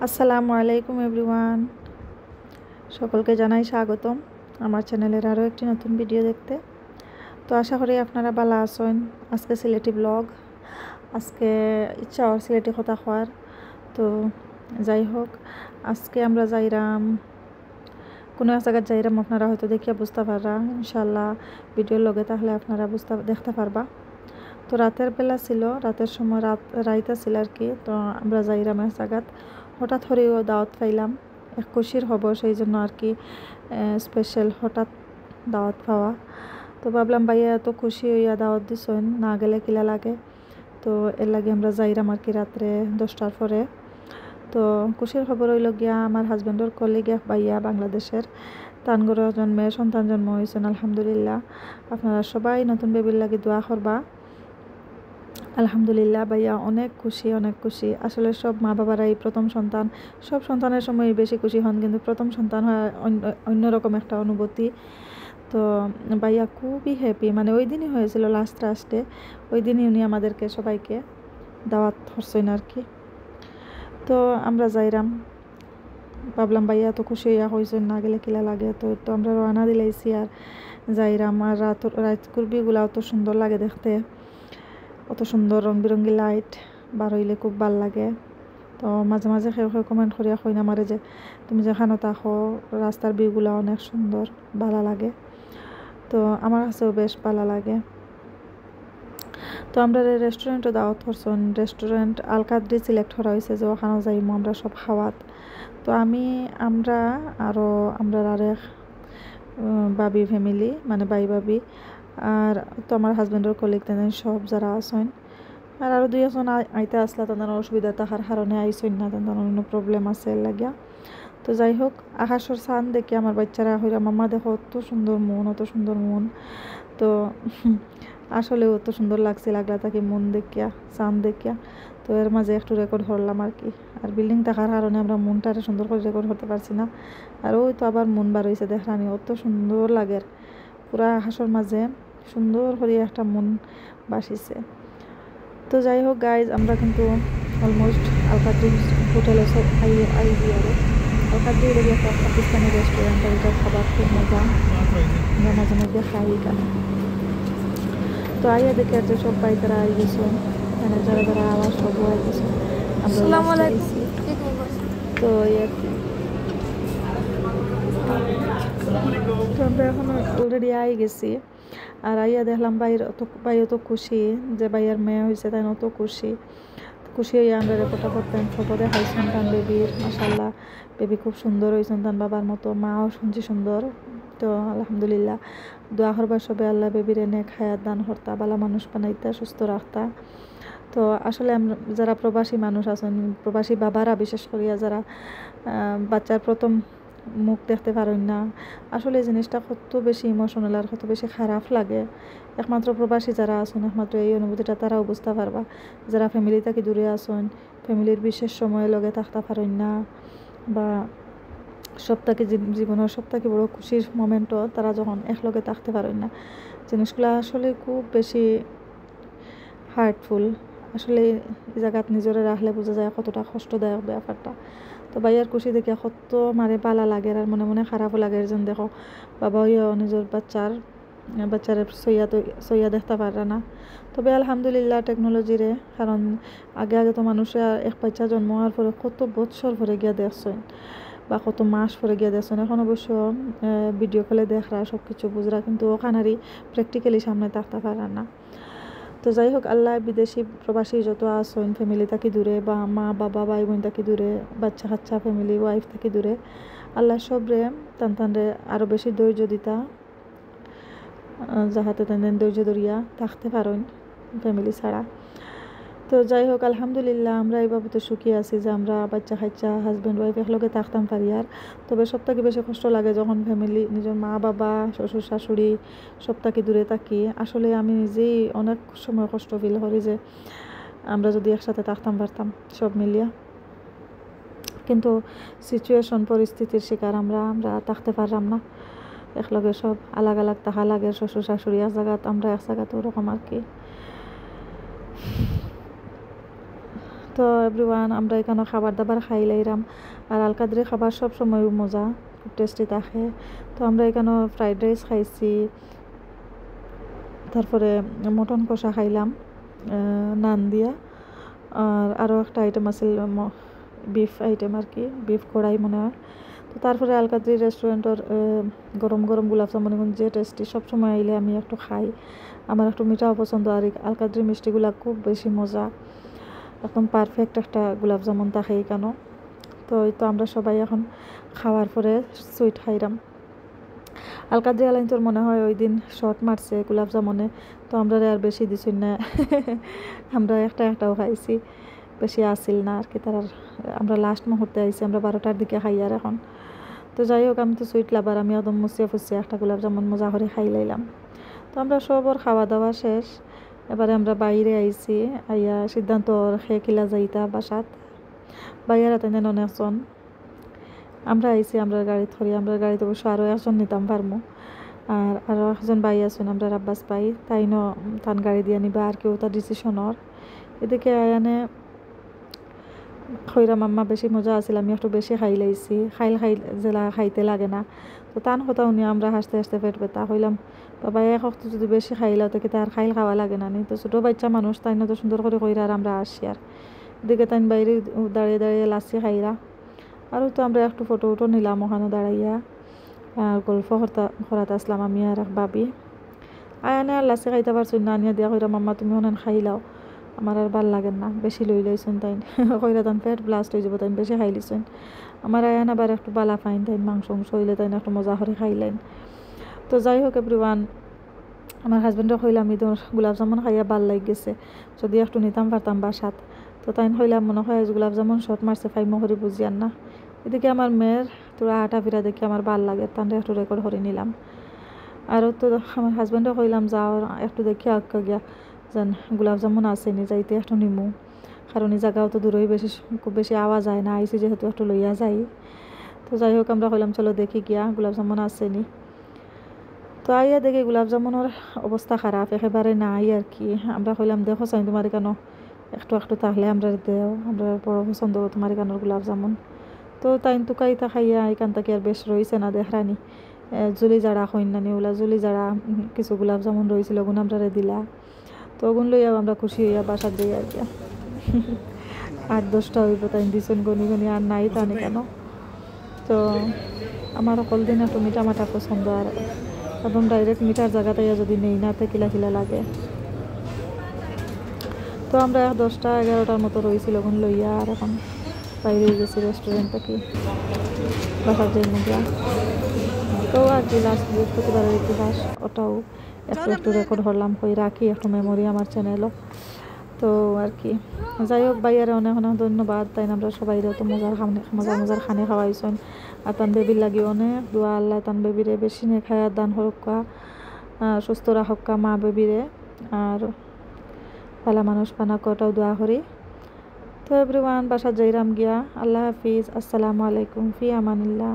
আসসালামু আলাইকুম এভরিওয়ান, সকলকে জানাই স্বাগতম আমার চ্যানেলের আরও একটি নতুন ভিডিও দেখতে। তো আশা করি আপনারা ভালো আছেন। আজকে সিলেটি ব্লগ, আজকে ইচ্ছা আর সিলেটি কথা খাওয়ার। তো যাই হোক, আজকে আমরা যাইরাম কোনো এক জায়গায় যাইরাম, আপনারা হয়তো দেখিয়া বুঝতে পাররা ইনশাল্লাহ ভিডিওর লগে, তাহলে আপনারা দেখতে পারবা। তো রাতের বেলা ছিল, রাতের সময় রাইতা ছিল আর কি। তো আমরা যাইরাম এক জায়গাত, হঠাৎ করেও দাওয়াত পাইলাম, এক খুশির খবর, সেই জন্য আর কি স্পেশাল হঠাৎ দাওয়াত পাওয়া। তো ভাবলাম ভাইয়া এত খুশি হইয়া দাওয়াত দিছেন, না গেলে কিলা লাগে। তো এর লাগে আমরা যাইরাম আর কি রাত্রে 10টার পরে। তো খুশির খবর হইল গিয়া আমার হাজব্যান্ডের কলিগ এক ভাইয়া বাংলাদেশের, তানগর একজন মেয়ের সন্তান জন্ম হয়েছেন আলহামদুলিল্লাহ। আপনারা সবাই নতুন বেবির লাগে দোয়া করবা। আলহামদুলিল্লাহ ভাইয়া অনেক খুশি, অনেক খুশি। আসলে সব মা বাবারাই প্রথম সন্তান, সব সন্তানের সময় বেশি খুশি হন, কিন্তু প্রথম সন্তান হয় অন্যরকম একটা অনুভূতি। তো ভাইয়া খুবই হ্যাপি, মানে ওই দিনই হয়েছিল লাস্টে, ওই দিনই উনি আমাদেরকে সবাইকে দাওয়াত করছেন আর কি। তো আমরা যাইরাম, ভাবলাম ভাইয়া তো খুশি হইয়া হয়েছেন, না গেলে কিলা লাগে। তো আমরা রওনা দিলাইছি আর যাইরাম। আর রাত কুরবিগুলা অত সুন্দর লাগে দেখতে, অত সুন্দর রং বিরঙ্গি লাইট বার হইলে খুব ভাল লাগে। তো মাঝে মাঝে কমেন্ট করিয়া কইনা মারে যে তুমি যেখানে থাকো রাস্তার ভিউগুলো অনেক সুন্দর, ভালো লাগে। তো আমার কাছেও বেশ ভালো লাগে। তো আমরা রেস্টুরেন্টে দাওয়াত করছেন, রেস্টুরেন্ট আলকাদ্রি সিলেক্ট করা হয়েছে যে ওখানেও যাইমু আমরা সব খাওয়াত। তো আমরা আরেক বাবি ফ্যামিলি, মানে ভাবি, আর তো আমার হাজব্যান্ডের কলিগ তেন সব যারা আছেন, আর আরও দুই একজন আইতে আসলা, তাদের অসুবিধা থাকার কারণে আইসইন না, তাদের অন্য প্রবলেম আছে এর লাগিয়া। তো যাই হোক, আকাশের চাঁদ দেখে আমার বাচ্চারা হইরা মাম্মা দেখো অত সুন্দর মন, অত সুন্দর মন। তো আসলে অত সুন্দর লাগছে, লাগলা তাকে মন দেখিয়া, চাঁদ দেখিয়া। তো এর মাঝে একটু রেকর্ড করলাম আর কি। আর বিল্ডিং থাকার কারণে আমরা মনটারে সুন্দর করে রেকর্ড করতে পারছি না। আর ওই তো আবার মন বার হয়েছে দেখলানি, অত সুন্দর লাগে পুরা আকাশের মাঝে, সুন্দর করে একটা মন বাসিছে। তো যাই হোক গাইজ, আমরা কিন্তু অলমোস্ট আলকাদ্রি হোটেলে সব আইবি আর আলকাদ্রি লেগে একটা পাকিস্তানি রেস্টুরেন্ট, আর এটা খাবার খুব মজা, আমরা মাঝে মধ্যে খাই এখানে। তো আইয়া দেখে যে সব বাইকেরা আই গেছে, মানে যারা যারা আবার সব আই গেছে, আমরা আইছি। তো তো আমরা এখন অলরেডি আই গেছি। আর আইয়া দেখলাম ভাই অত খুশি যে ভাইয়ার মেয়ে হয়েছে, তাই অত খুশি হইয়া আমরা রেকর্ডটা করতেন, ফটো দেখাই সন্তান বেবির। মাশাল্লাহ বেবি খুব সুন্দর ওই সন্তান বাবার মতো, মাও শুনছি সুন্দর। তো আলহামদুলিল্লাহ দোয়া করবার সবে আল্লাহ বেবির এনে খায়াত দান হর্তা, বালা মানুষ বানাইতা, সুস্থ রাখতা। তো আসলে আমরা যারা প্রবাসী মানুষ আছেন, প্রবাসী বাবারা বিশেষ করিয়া যারা বাচ্চার প্রথম মুখ দেখতে পারেন না, আসলে এই জিনিসটা কত বেশি ইমোশনাল আর কত বেশি খারাপ লাগে। একমাত্র প্রবাসী যারা আছেন, একমাত্র এই অনুভূতিটা তারাও বুঝতে পারবা। যারা ফ্যামিলি থেকে দূরে আছেন, ফ্যামিলির বিশেষ সময়ে লগে থাকতে পারেন না, বা জীবনের সবথেকে বড় খুশির মোমেন্টও তারা যখন একলগে থাকতে পারেন না, জিনিসগুলো আসলে খুব বেশি হার্টফুল। আসলে এই জায়গাত নিজরে রাখলে বোঝা যায় কতটা কষ্টদায়ক ব্যাপারটা। তো ভাইয়ার খুশি দেখে কত মারে পালা লাগে, আর মনে মনে খারাপও লাগে যেন দেখো বাবা হইয়াও নিজের বাচ্চারে সইয়া দেখতে পারে না। তবে আলহামদুলিল্লাহ টেকনোলজিরে, কারণ আগে তো মানুষে এক বাচ্চা জন্ম হওয়ার পরে কত বছর পরে গিয়া দেখছেন, বা কত মাস পরে গিয়া দেখছেন। এখন অবশ্য ভিডিও কলে দেখরা সব কিছু বুঝরা, কিন্তু ওখানারই প্র্যাকটিক্যালি সামনে থাকতে পারে না। তো যাই হোক, আল্লাহ বিদেশি প্রবাসী যত আসেন, ফ্যামিলি থাকি দূরে, বা মা বাবা ভাই বোন থাকি দূরে, বাচ্চা কাচ্চা ফ্যামিলি ওয়াইফ থাকি দূরে, আল্লাহ সবরে তানরে আরও বেশি ধৈর্য দিতা, যাহাতে তান ধৈর্য ধরিয়া থাকতে পারেন ফ্যামিলি ছাড়া। তো যাই হোক আলহামদুলিল্লাহ আমরা এই বাবুতে সুখী আছি যে আমরা বাচ্চা কাচ্চা হাজব্যান্ড ওয়াইফ একলগে থাকতাম পারি। আর তবে সবথেকে বেশি কষ্ট লাগে যখন ফ্যামিলি, নিজের মা বাবা শ্বশুর শাশুড়ি সবথেকে দূরে থাকি। আসলে আমি নিজেই অনেক সময় কষ্ট ফিল করি যে আমরা যদি একসাথে থাকতাম পারতাম সব মিলিয়া, কিন্তু সিচুয়েশন পরিস্থিতির শিকার আমরা থাকতে পারলাম না একলগে, সব আলাগ আলাগ থাকা লাগে। শ্বশুর শাশুড়ি এক জায়গাত, আমরা এক জায়গাতে, ওরকম আর কি। তো এভরিওয়ান আমরা এখানে খাবার দাবার খাইলাইরাম আর আলকাদরি খাবার সব সময় মজা খুব টেস্টি থাকে। তো আমরা এখানে ফ্রাইড রাইস খাইছি, তারপরে মটন কষা খাইলাম নান দিয়া, আর আরও একটা আইটেম আছে বিফ আইটেম আর কি, বিফ কড়াই মনে হয়। তো তারপরে আলকাদরি রেস্টুরেন্টের গরম গরম গোলাপ জামুন যে টেস্টি, সবসময় আইলে আমি একটু খাই, আমার একটু মিঠাও পছন্দ। আর আলকাদরি মিষ্টিগুলা খুব বেশি মজা, একদম পারফেক্ট একটা গোলাপ জামুন থাকে কেন। তো এই তো আমরা সবাই এখন খাওয়ার পরে সুইট খাইলাম। আলকাদরি আলাইন তোর মনে হয় ওই দিন শর্ট মারছে গোলাপ জামুনে, তো আমরা আর বেশি দিছি না আমরা একটাও খাইছি, বেশি আসিল না আর কি। তার আমরা লাস্ট মুহূর্তে আইছি, আমরা 12টার দিকে খাই আর এখন। তো যাই হোক, আমি তো সুইট লাভার, আমি একদম মুছিয়ে ফুছিয়ে একটা গোলাপ জামুন মজা করে খাই লাইলাম। তো আমরা সবর খাওয়া দাওয়া শেষ, এবারে আমরা বাইরে আইছি, আইয়া সিদ্ধান্ত খেয়ে কিলা যাইতা বাসাত। বাইরে তেন অনেকজন আমরা আইছি, আমরা গাড়ি ধরি, আমরা গাড়িতে অবশ্য আরও একজন নিতাম পারমু, আর আরও একজন বাই আছেন আমরা আব্বাস পাই, তাই তান গাড়ি দিয়ে নিবা আর কেউ তার ডিসিশনের। এদিকে আয়ানে খৈরা মাম্মা বেশি মজা আছিল, আমি একটু বেশি খাই লাইছি, জেলা খাইতে লাগে না। তো তান কথা শুনি আমরা হাসতে হাসতে পেট ব্যথা হইলাম, বাবা এক অক্ত যদি বেশি খাইলাও তো তার খাইল খাওয়া লাগে না নি। তো ছোটো বাচ্চা মানুষ, তাই না, তো সুন্দর করে কইরা আর আমরা আসি। আর এদিকে তাই বাইরে দাঁড়িয়ে দাঁড়িয়ে লাসি খাইরা, আর তো আমরা একটু ফটো উটো নিলাম ওখানে দাঁড়াইয়া, আর গল্প করাতে আসলাম আমি আর এক ভাবি। আয়ানে আর লাসি খাইতে পারছি না, আনিয়া দিয়া কইরা মাম্মা তুমি ওখানে খাইলাও, আমার আর ভাল লাগে না, বেশি লই লইছেন তাই কইরা তান পেট ব্লাস্ট হয়ে যাবো, তাই বেশি খাই লিছেন। আমার আয়ান আবার একটু বালা ফাইন, তাই মাংস হইলে তাই একটু মজা করে খাইলেন। তো যাই হোক এভরিওয়ান, আমার হাজব্যান্ডও কইলাম এই তোর গোলাপ জামুন খাইয়া ভাল লাগ গেছে, যদি একটু নিতাম পারতাম বাসাত। তো তাই কইলাম মনে হয় গোলাপ জামুন শর্ট মারছে, ফাইমো করে বুঝিয়ান না। এদিকে আমার মেয়ের তোরা আটা ফিরা দেখে আমার ভাল লাগে, তানটা একটু রেকর্ড করে নিলাম। আরও তো আমার হাজব্যান্ডও কইলাম যাও একটু দেখে আঁকা গিয়া যেন গোলাপ জামুন আসেনি, যাইতে একটু নিমু, কারণ এই জায়গাও তো দূরই, খুব বেশি আওয়া যায় না, আইসি যেহেতু একটু লইয়া যাই। তো যাই হোক আমরা কইলাম চলো দেখি গিয়া গোলাপ জামুন আসেনি। তো আইয়া দেখি গোলাপ জামুনের অবস্থা খারাপ, একেবারে নাই আর কি। আমরা কইলাম দেখো চাই তোমার কেন একটু একটু থাকলে আমরা দেও, আমরা বড় পছন্দ তোমার এখানোর গোলাপ জামুন। তো তাই টুকাইতা খাইয়া এখান থেকে আর বেশ রয়েছে না দেখরানি, জুলি জাড়া কইনানি ওলা জুলি জাড়া কিছু গোলাপ জামুন রয়েছিল, ওগুন আমরা দিলা। তো ওগুন লইয়াও আমরা খুশি হইয়া বাসার দিই আর কি 8-10টা হইব, তাই দিছেন গনি গনি, আর নাই তানে কেন। তো আমার সকল দিন একটু মিঠা মাঠা পছন্দ, আর একদম ডাইরেক্ট মিঠার জায়গাতে যদি নেই না তো কিলা কিলা লাগে। তো আমরা 10টা-11টার মতো রয়েছিল ওগুন লইয়া, আর এখন বাইরে গেছি রেস্টুরেন্ট থেকে বাসার যে মুগা। তো আর কি লাস্ট বৃহস্পতিবারের ইতিহাস ওটাও একটু একটু রেকর্ড করলাম, কই রাখি একটু মেমোরি আমার চ্যানেলও। তো আর কি যাই হোক, বাইরে অনেক অনেক ধন্যবাদ, তাই আমরা সবাই তো মজার খানে খাওয়াইছেন। আর তান বেবির লাগি অনেক দোয়া, আল্লাহ তান বেবিরে বেশি নে খায়ার দান হরক্কা, সুস্থ রাখক্কা মা বেবিরে, আর পালা মানুষ পানা কটাও দোয়া করি। তো এভরিওয়ান বাসা যাইরাম গিয়া, আল্লাহ হাফিজ, আসসালামু আলাইকুম, ফি আমানিল্লাহ।